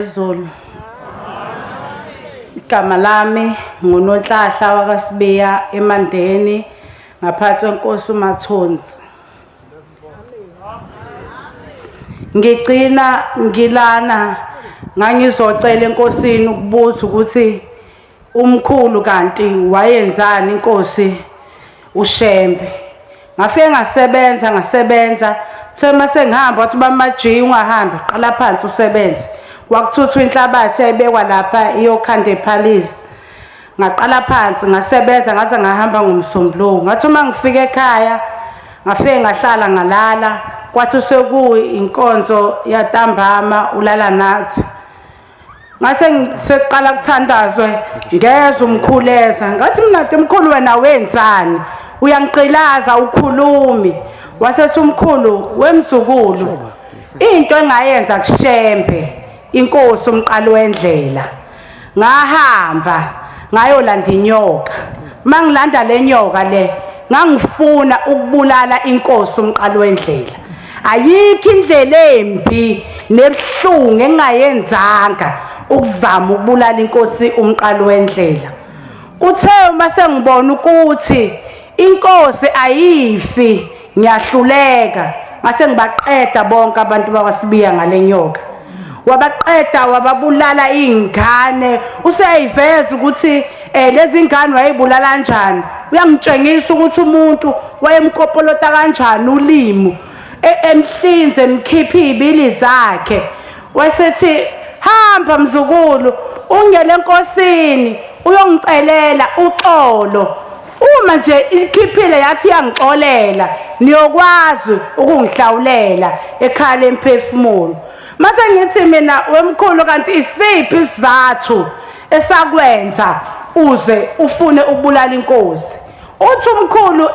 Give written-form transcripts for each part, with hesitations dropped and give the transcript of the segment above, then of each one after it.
Zulu. Igama lami nguNonhlahla wakwaSibiya eMandeni ngaphansi kwenkosi uMathonsi. Ngigcina ngilana ngangizocela enkosini ukubuza ukuthi umkhulu kanti wayenzani inkosi uShembe. Ngafike ngasebenza thema sengihamba wathi bamaji ungahambi qala phansi usebenze. Wakuthuthwa inhlabathi ayibekwa lapha iyokhanda ePalace. Ngaqala phansi ngasebenza ngaze ngahamba ngomsombuluko. Ngathi uma ngifika ekhaya ngafike ngahlala ngalala kwathi sekuyi inkonzo yantambama ulala nathi. Ngase seqala kuthandazwe ngeza umkhuleza ngathi mina mkhulu wena wenzani uyangiqilaza ukhulumi wasethi umkhulu wemzukulu into engayenza kuShembe inkosi umqalo wendlela ngahamba ngayolanda inyoka mangilanda lenyoka le ngangifuna ukubulala inkosi umqalo wendlela ayikho indlela embi nebhlungu engayenzanga ukuzama ukubulala inkosi umqalo wendlela uthe uma sengibona ukuthi inkosi ayifi ngiyahluleka mase ngibaqeda bonke abantu bakwaSibiya ngalenyoka wabaqeda wababulala ingane useyiveza ukuthi lezi ingane wayibulala kanjani uyangitshengisa ukuthi umuntu wayemkopolota kanjani ulimi emhlinze emkhipha izibili zakhe wasethi hamba mzukulu ungene enkosini uyongicelela uxolo uma nje ikhiphile yathi yangixolela niyokwazi ukungihlawulela ekhaya lemphefumulo mase ngithi mina wemkhulu kanti isiphi isizathu esakwenza uze ufune ukubulala inkosi uthi umkhulu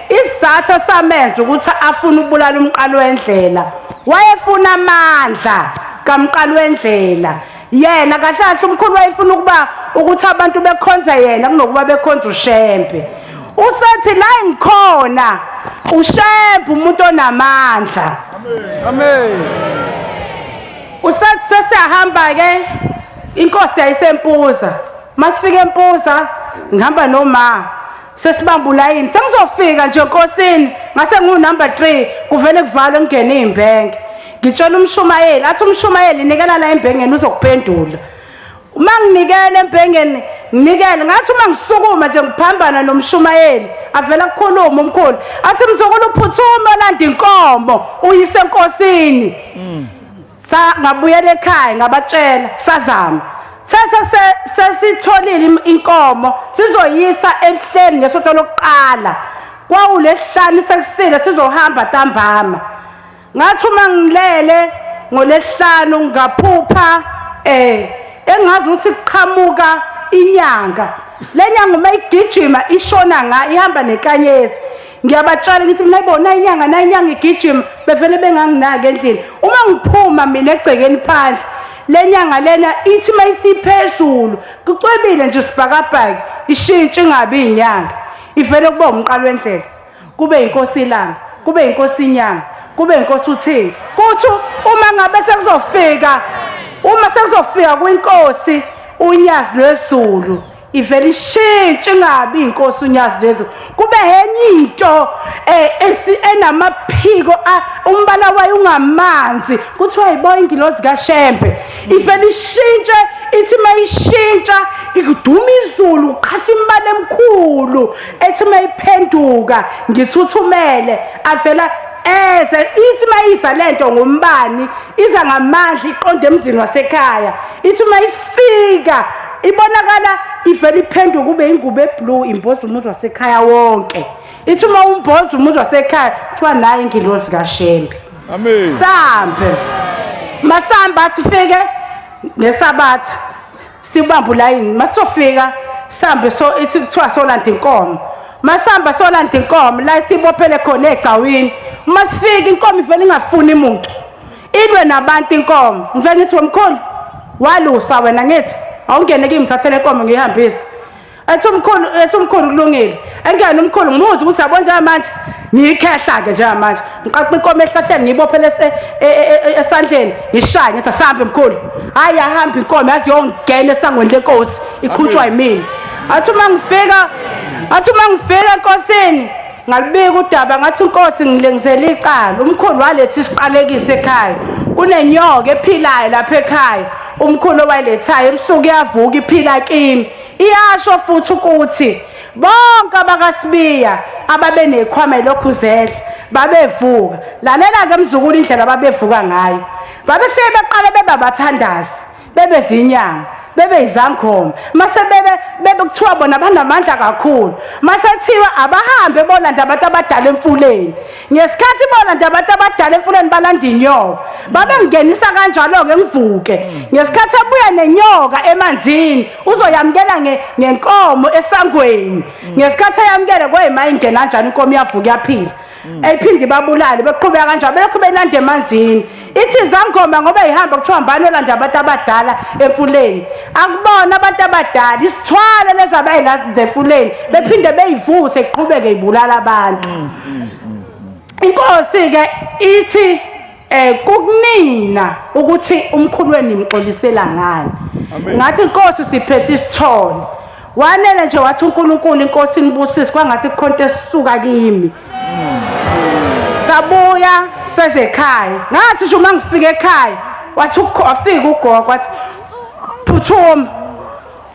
isizathu samenza ukuthi afune ukubulala umqalo wendlela wayefuna amandla kamqalo wendlela yena kahle umkhulu wayefuna ukuba ukuthi abantu bekhonza yena kunokuba bekhonza uShembe usethi la ngikhona uShembe umuntu onamandla amen usethi sesihamba ke inkosi yayisempuza masifike empuza ngihamba noma sesibamba ulayini sengizofika nje enkosini ngase ngunumber 3 kuvele kuvalwe ngene imbenge ngitshela umshumayeli athi umshumayeli nikela la embengeni uzokuphendula uma nginikele embengeni nginikele ngathi uma ngisukuma nje ngiphambana nomshumayeli avela kukhuluma umkhulu athi mzukulu uphuthuma landa inkomo uyise enkosini ngabuyela ekhaya ngabatshela sazama sesitholile inkomo sizoyisa ehleni ngesonto lokuqala kwawulesihlanu sekusile sizohamba ntambama ngathi uma ngilele ngolesihlanu ngaphupha engazi ukuthi kuqhamuka inyanga lenyanga uma igijima ishona nga ihamba nenkanyezi ngiyabatshela ngithi mina ibona inyanga na inyanga igijima bevele benganginaki endlini uma ngiphuma mina egcekeni phandle lenyanga lena ithi mayisiphezulu kucwebile nje sibhakabhaka ishintshe ingabi inyanga ivele kuba umqalo wendlela kube inkosi ilanga kube inkosi inyanga kube inkosi uthini kuthi uma ngabe sekuzofika kwinkosi unyazi lwezulu ivele ishintshe ingabi inkosi unyazi lezulu kube enye into enamaphiko umbala wayo ungamanzi kuthiwa yiboya ingilozi kaShembe ivele ishintshe ithi mayishintsha ikuduma izulu uqhasa imbala emkhulu ethi mayiphenduka ngithuthumele avela ithi mayisa lento ngombani iza ngamandla iqonde emzini wasekhaya ithi mayifika ibonakala ivele iphenduka kube ingubo eblue imboza umuzi wasekhaya wonke ithi uma umboza umuzi wasekhaya kuthiwa nayo ingilozi kaShembe amen sambe masamba sifike nesabatha sibamba ulayini masofika sambe so ithi kuthiwa solanda inkomo masamba solanda inkomo la sibophele khona egcawini masifika inkomo ivele ingafuni umuntu ilwe nabantu inkomo ngivele ngithi wemkhulu walusa wena ngithi awungene kimi ngithathele inkomo ngihambise ethi umkhulu kulungile engene umkhulu ngimuzi ukuthi yabo njengamanje ngiyikhehla-ke njengamanje ngiqaqa inkomo ehlahleni ngiyibophele esandleni ngishaya ngithi asihambe mkhulu hhayi ahambe inkomo yazi yongena esangweni lenkosi iqhutshwa yimina athi uma ngifika enkosini ngalibika udaba ngathi inkosi ngilengizela icala umkhulu waletha isiqalekise ekhaya kunenyoka ephilayo lapha ekhaya umkhulu owayilethayo ebusuku iyavuka iphila kimi iyasho futhi ukuthi bonke abakaSibiya ababe nekhwama lokhuzedla babevuka lalela-ke mzukulu indlela babevuka ngayo babefike beqale bebabathandazi bebezinyanga bebe izangoma mase bebe kuthiwa bona banamandla kakhulu mase thiwa abahambe bolanda abantu abadala emfuleni ngesikhathi bolanda abantu abadala emfuleni balanda inyoka babengingenisa kanjalo-ke ngivuke ngesikhathi abuya nenyoka emanzini uzoyamukela ngenkomo esangweni ngesikhathi ayamukele kweyima ingena kanjani inkomo iyavuka iyaphila eyiphinde babulale beqhubeka kanjalo belokhu belanda emanzini ithi izangoma ngoba ihamba kuthiwa mbani olanda abantu abadala emfuleni akubona abantu abadala isithwale lezi abayilazi zemfuleni bephinde beyivuse iqhubeke ibulala abantu inkosi-ke ithi kukunina ukuthi umkhulu wenu nimxolisela ngani ngathi inkosi siphethe isithole wanele nje wathi uNkulunkulu inkosi nibusise kwangathi kukhonto esisuka kimi sabuya seze ekhaya ngathi nje uma ngifika ekhaya wathi wafika ugogo wathi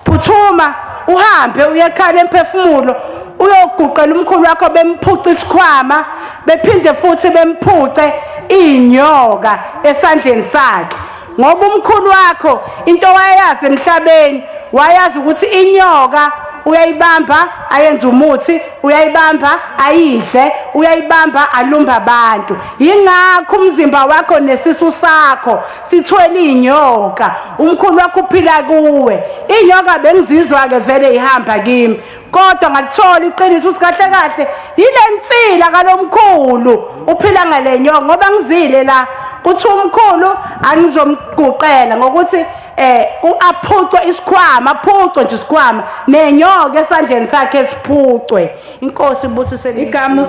phuthuma uhambe uye ekhaya emphefumulo uyoguqela umkhulu wakho bemphuca isikhwama bephinde futhi bemphuce inyoka esandleni sakhe ngoba umkhulu wakho into wayazi emhlabeni wayazi ukuthi inyoka uyayibamba ayenza umuthi uyayibamba ayidle uyayibamba alumba abantu yingakho umzimba wakho nesisu sakho sithwele inyoka umkhulu wakho uphila kuwe inyoka bengizizwa-ke vele ihamba kimi kodwa ngalithola iqiniso ukuthi kahle kahle yile nsila kalomkhulu uphila ngale nyoka ngoba ngizile la kuthi umkhulu angizomguqela ngokuthi aphucwe isikhwama aphucwe nje isikhwama nenyoka esandleni sakhe esiphucwe inkosi ibusisele igama